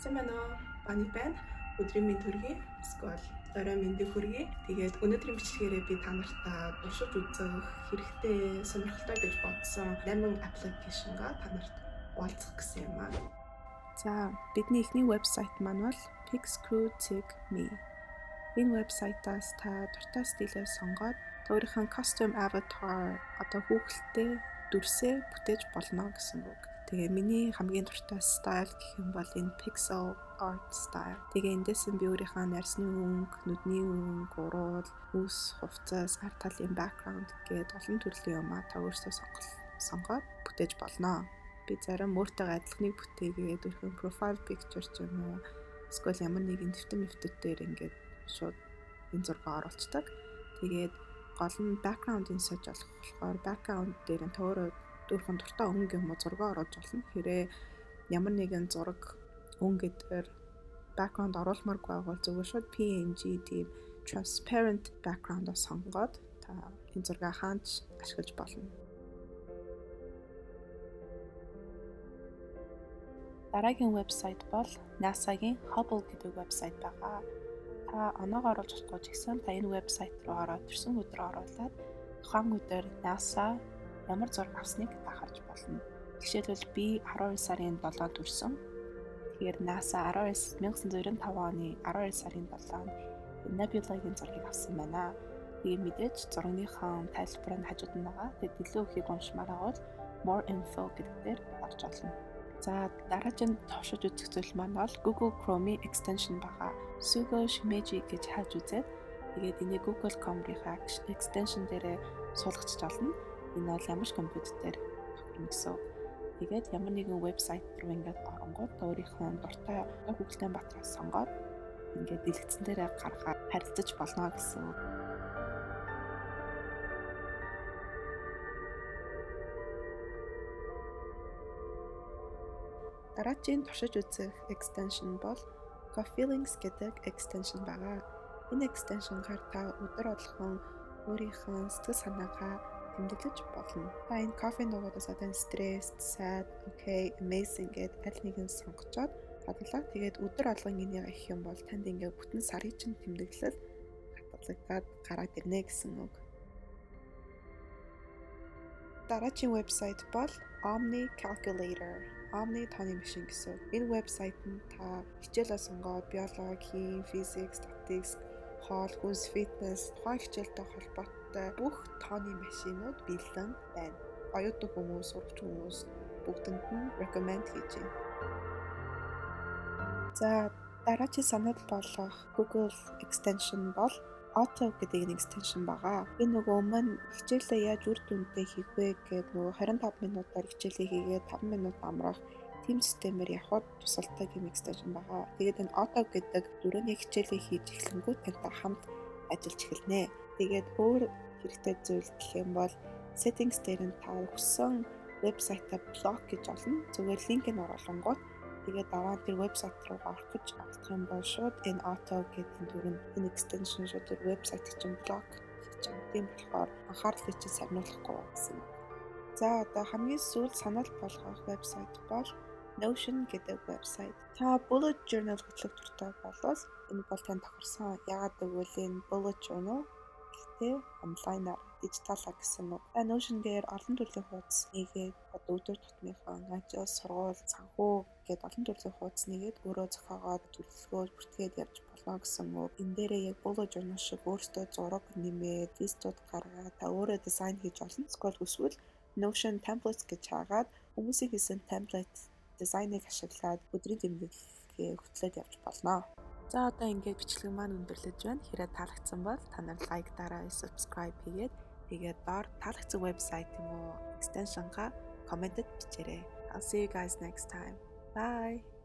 Сайн байна уу? Бани байна. Өдрийн мэнд хүргэе. Эсвэл орой мэндийг хүргэе. Тэгээд өнөөдрийн бичлэгээрээ би та нартай уншиж үзэх хэрэгтэй, сонирхолтой гэж бодсон 8 аппликейшнгаа та нарт хуваалцах гэсэн юм аа. За, бидний эхний вебсайт маань бол Pixcrew.me. Энэ вебсайтаас та дуртай стилээ сонгоод өөрийнхөө custom avatar одоо хүүхэлтэй дүрсээ бүтээж болно гэсэн үг. Тэгээ миний хамгийн дуртай стайл гэх юм бол энэ pixel art style. Тэгээ эндээс нь би өөрийнхөө нарсны өнгө, нүдний өнгө, уруул, үс, хувцас, ар талын background гээд олон төрлийн юмаа та өөрсдөө сонгоод бүтээж болно. Би зарим өөртөө адилхныг бүтээгээд өөрийнхөө profile picture ч юм уу эсвэл ямар нэгэн нэвтэн дээр ингээд шууд энэ зургаа оруулцдаг. Тэгээд гол нь background-ын сож болохоор background дээр нь төөрөө өөрхөн дуртай өнгө юм уу зураг оруулж болно. Хэрэг ямар нэгэн зураг өнгө дээр background оруулмааргүй бол зөвхөн шууд PNG тийм transparent background-оо сонгоод та энэ зургаа хаач ашиглаж болно. Дараагийн вебсайт бол NASA-гийн Hubble гэдэг вебсайт байгаа. Та оноогоо оруулж чадахгүй ч гэсэн та энэ вебсайт руу ороод төрсөн өдрөө оруулаад тухайн өдөр NASA ямар зураг авсныг та харж болно. Жишээлбэл би 12 сарын 7-нд төрсөн. Тэгэхээр NASA 1995 оны 12 сарын 7-нд Nebula-гийн зургийг авсан байна. Тэгээ мэдээж зургийнхаа тайлбар нь хажууд нь байгаа. Тэгээд илүү ихийг уншмаар авал more info гэдэг дээр орж олно. За дараагийн товшиж үзэх зүйл маань бол Google Chrome extension байгаа. Sugo Shimeji гэж хайж үзээд тэгээд энийг Google Chrome-ийн extension дээрээ суулгачж олно. Энэ бол ямар ч компьютер дээр тохирно гэсэн. Тэгээд ямар нэгэн вебсайт руу ингээд оронгууд өөрийнхөө дуртай Google-тэй батраас сонгоод ингээд дэлгэцэн дээрээ гаргаад харилцаж болно гэсэн. Дараагийн туршиж үзэх extension бол Cofeelings гэдэг extension байгаа. Энэ extension-гаар та өдөр болгон өөрийнхөө сэтгэл санаагаа тэмдэглэж болно. Та энэ кофе нугуудаас одоо stressed, sad, okay, amazing гэдэг аль нэгийг сонгочоод бодлоо. Тэгээд өдөр болгон энийг хийх юм бол танд ингээ бүтэн сарын чинь тэмдэглэл хадгалагдаад гараад ирнэ гэсэн үг. Дараагийн вебсайт бол Omni Calculator. Omni тооны машин гэсэн. Энэ вебсайт нь та хичээлээ сонгоод биологи, физик, статистик, хоол, хүнс, фитнес, тухайн хичээлтэй холбоотой бүх тооны машинууд бэлэн байна. Оюутан хүмүүс, сурагч хүмүүс бүгдэнд нь recommend хийж байна. За дараагийн санал болгох Google extension бол Auto гэдэг нэг extension байгаа. Энэ нөгөө өмнө хичээлээ яаж үр дүндээ хийх вэ гэдэг нөгөө 25 минутаар хичээлээ хийгээд 5 минут амрах тийм системээр явхад тусалдаг юм extension байгаа. Тэгээд энэ Auto гэдэг дөрөвний хичээлээ хийж эхлэнгүүт тантай хамт ажиллаж эхэлнэ. Тэгээд өөр хэрэгтэй зүйл гэх юм бол settings дээр нь та хүссэн вебсайтаа блок гэж олно. Зүгээр линкийг оруулангууд тэгээд дараа тэр вебсайт руу орох гэж алдах юм бол шууд энэ auto гэдэг дүрэн энэ extension шууд тэр вебсайт чинь блок хийж байгаа. Тийм болохоор анхаарлыг чинь сарниулахгүй гэсэн. За одоо хамгийн сүүл санал болгох вебсайт бол Notion гэдэг вебсайт. Та bullet journal хөтлөх дуртай болвол энэ бол тань тохирсон. Яагаад гэвэл энэ bullet journal гэхдээ онлайнаар дижиталар гэсэн үг. Notion дээр олон төрлийн хуудас нэгээд өдөр тутмынхаа ажил, сургууль, санхүү гээд олон төрлийн хуудас нэгээд өөрөө зохиогоод төлөвлөгөө бүртгээд явж болно гэсэн үг. Энэ дээрээ яг bullet journal шиг өөртөө зураг нэмээд, листүүд гаргаад та өөрөө дизайн хийж олно. Эсвэл Notion templates гэж хаагаад хүмүүсийн хийсэн template дизайныг ашиглаад өдрийн тэмдэглэлээ хөтлөөд явж болно. За одоо ингээд бичлэг маань өндөрлөж байна. Хэрэг таалагдсан бол та нар лайк дараа, subscribe хийгээд тэгээд доор таалагдсан вебсайт юм уу extension-га комментэд бичээрэй. I'll see you guys next time. Bye.